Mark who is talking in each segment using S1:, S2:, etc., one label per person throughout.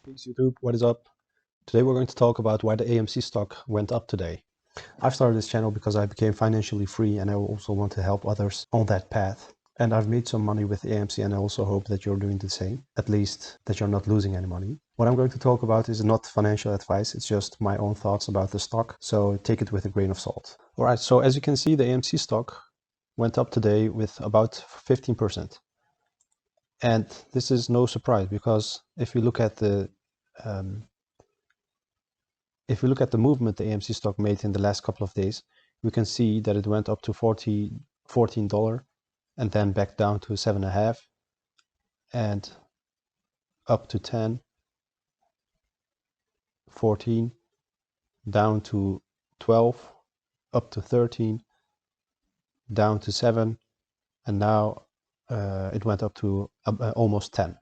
S1: Peace YouTube, what is up? Today we're going to talk about why the AMC stock went up today. I've started this channel because I became financially free and I also want to help others on that path. And I've made some money with AMC and I also hope that you're doing the same, at least that you're not losing any money. What I'm going to talk about is not financial advice, it's just my own thoughts about the stock, so take it with a grain of salt. Alright, so as you can see, the AMC stock went up today with about 15%. And this is no surprise because if we look at the movement the AMC stock made in the last couple of days, we can see that it went up to $14 and then back down to 7.5 and up to 10, 14, down to 12, up to 13, down to 7, and now it went up to almost 10.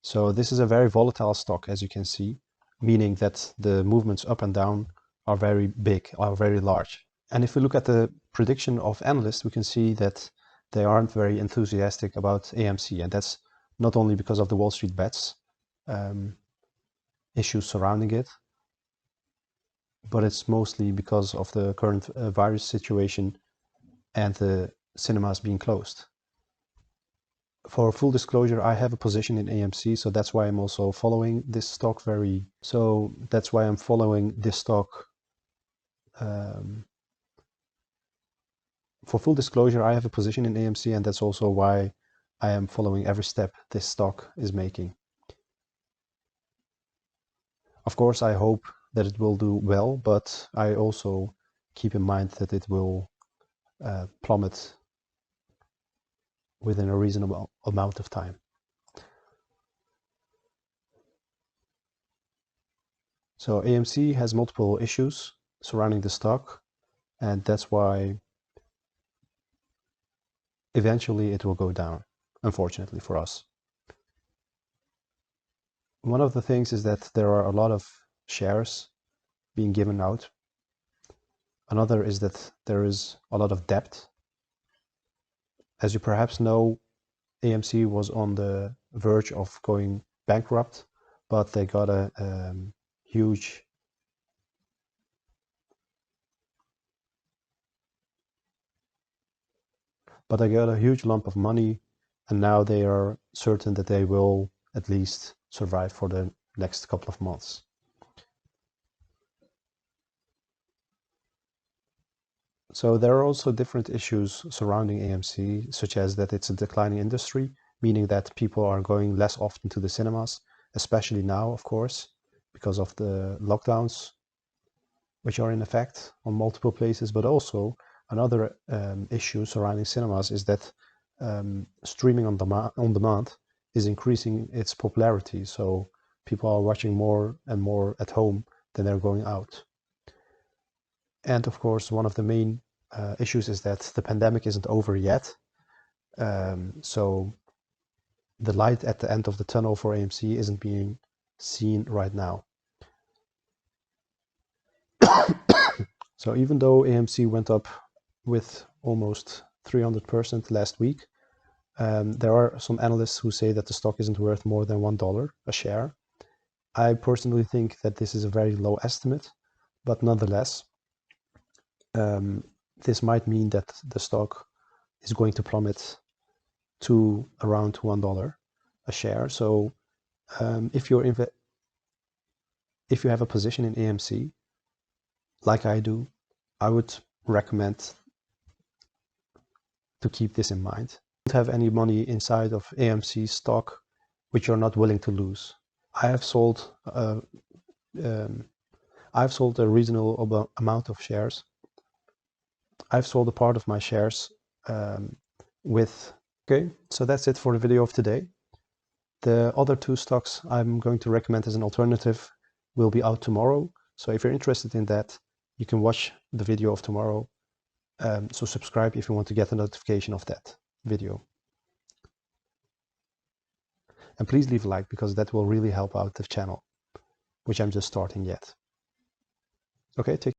S1: So this is a very volatile stock, as you can see, meaning that the movements up and down are very big, are very large. And if we look at the prediction of analysts, we can see that they aren't very enthusiastic about AMC, and that's not only because of the Wall Street bets issues surrounding it, but it's mostly because of the current virus situation and the cinemas being closed. For full disclosure, I have a position in AMC, so that's why I'm also following this stock that's why I'm following this stock. For full disclosure, I have a position in AMC, and that's also why I am following every step this stock is making. Of course, I hope that it will do well, but I also keep in mind that it will plummet within a reasonable amount of time. So AMC has multiple issues surrounding the stock, and that's why eventually it will go down, unfortunately for us. One of the things is that there are a lot of shares being given out. Another is that there is a lot of debt. As you perhaps know, AMC was on the verge of going bankrupt, but they got a huge lump of money, and now they are certain that they will at least survive for the next couple of months. So there are also different issues surrounding AMC, such as that it's a declining industry, meaning that people are going less often to the cinemas, especially now, of course, because of the lockdowns, which are in effect on multiple places. But also another issue surrounding cinemas is that streaming on demand is increasing its popularity. So people are watching more and more at home than they're going out. And of course, one of the main issues is that the pandemic isn't over yet. So the light at the end of the tunnel for AMC isn't being seen right now. So even though AMC went up with almost 300% last week, there are some analysts who say that the stock isn't worth more than $1 a share. I personally think that this is a very low estimate, but nonetheless, this might mean that the stock is going to plummet to around $1 a share. So if you have a position in AMC, like I do, I would recommend to keep this in mind. Don't have any money inside of AMC stock which you're not willing to lose. I've sold a reasonable amount of shares. I've sold a part of my shares okay, so that's it for the video of today. The other two stocks I'm going to recommend as an alternative will be out tomorrow. So if you're interested in that, you can watch the video of tomorrow. So subscribe if you want to get a notification of that video. And please leave a like, because that will really help out the channel, which I'm just starting yet. Okay, take